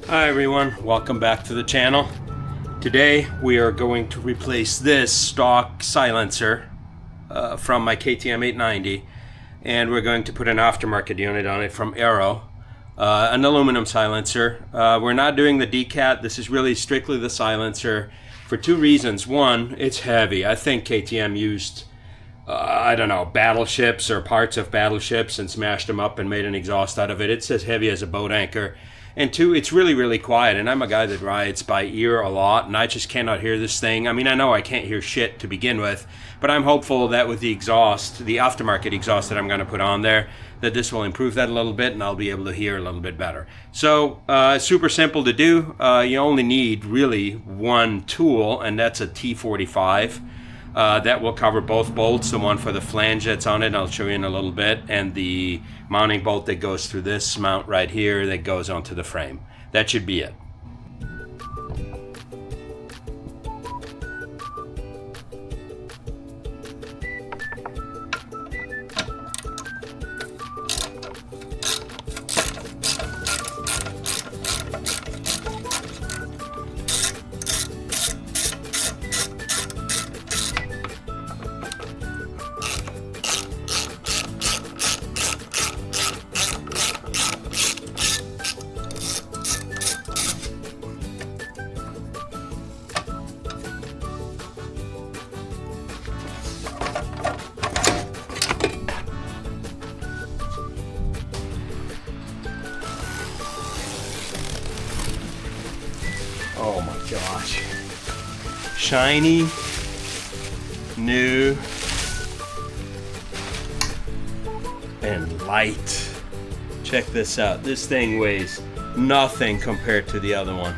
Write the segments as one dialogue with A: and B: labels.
A: Hi everyone, welcome back to the channel. Today we are going to replace this stock silencer from my KTM 890, and we're going to put an aftermarket unit on it from Aero, an aluminum silencer. We're not doing the decat. This is really strictly the silencer for two reasons. One, it's heavy. I think KTM used I don't know, battleships or parts of battleships and smashed them up and made an exhaust out of it. It's as heavy as a boat anchor. And two, it's really, really quiet. And I'm a guy that rides by ear a lot, and I just cannot hear this thing. I mean, I know I can't hear shit to begin with, but I'm hopeful that with the exhaust, the aftermarket exhaust that I'm going to put on there, that this will improve that a little bit and I'll be able to hear a little bit better. So, super simple to do. You only need really one tool, and that's a T45. That will cover both bolts, the one for the flange that's on it, I'll show you in a little bit, and the mounting bolt that goes through this mount right here that goes onto the frame. That should be it. Oh my gosh. Shiny, new, and light. Check this out. This thing weighs nothing compared to the other one.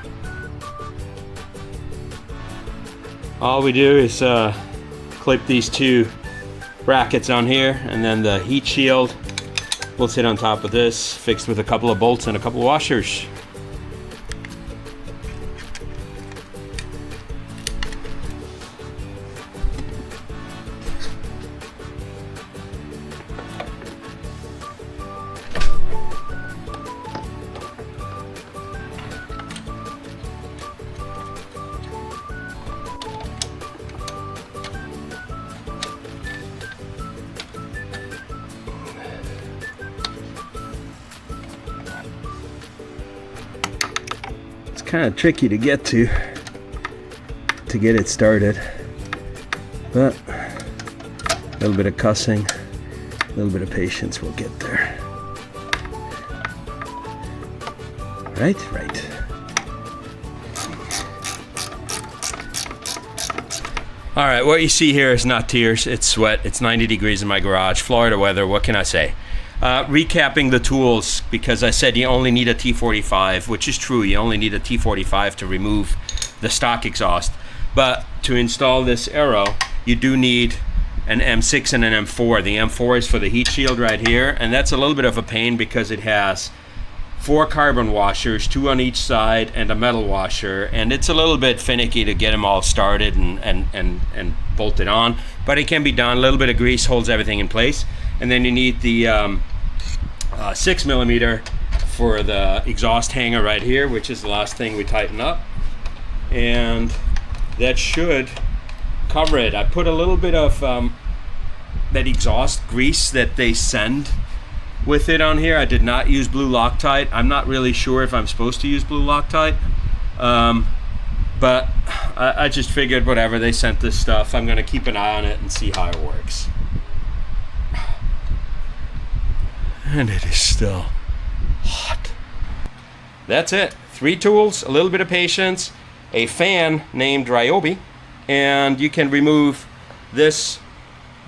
A: All we do is clip these two brackets on here, and then the heat shield will sit on top of this, fixed with a couple of bolts and a couple of washers. Kind of tricky to get to get it started, but a little bit of cussing, a little bit of patience, we'll get there. Right. All right, what you see here is not tears, it's sweat. It's 90 degrees in my garage, Florida weather, what can I say? Recapping the tools, because I said you only need a T45, which is true. You only need a T45 to remove the stock exhaust. But to install this Aero, you do need an M6 and an M4. The M4 is for the heat shield right here, and that's a little bit of a pain because it has 4 carbon washers, 2 on each side, and a metal washer, and it's a little bit finicky to get them all started and bolted on, but it can be done. A little bit of grease holds everything in place. And then you need the 6mm for the exhaust hanger right here, which is the last thing we tighten up, and that should cover it. I put a little bit of that exhaust grease that they send with it on here. I did not use blue Loctite. I'm not really sure if I'm supposed to use blue Loctite, but I just figured whatever, they sent this stuff, I'm going to keep an eye on it and see how it works. And it is still hot. That's it. 3 tools, a little bit of patience, a fan named Ryobi, and you can remove this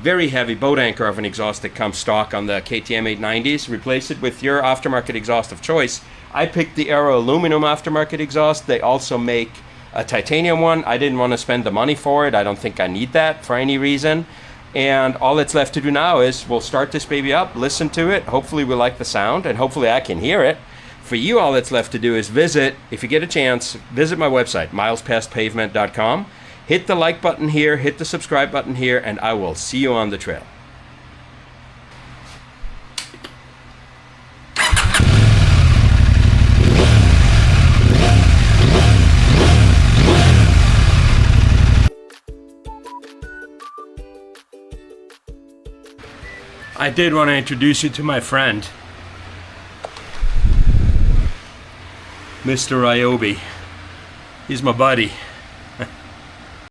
A: very heavy boat anchor of an exhaust that comes stock on the KTM 890s. Replace it with your aftermarket exhaust of choice. I picked the Aero aluminum aftermarket exhaust. They also make a titanium one. I didn't want to spend the money for it. I don't think I need that for any reason. And all that's left to do now is we'll start this baby up, listen to it. Hopefully we like the sound, and hopefully I can hear it. For you, all that's left to do is visit, if you get a chance, visit my website, milespastpavement.com. Hit the like button here, hit the subscribe button here, and I will see you on the trail. I did want to introduce you to my friend, Mr. Ryobi. He's my buddy.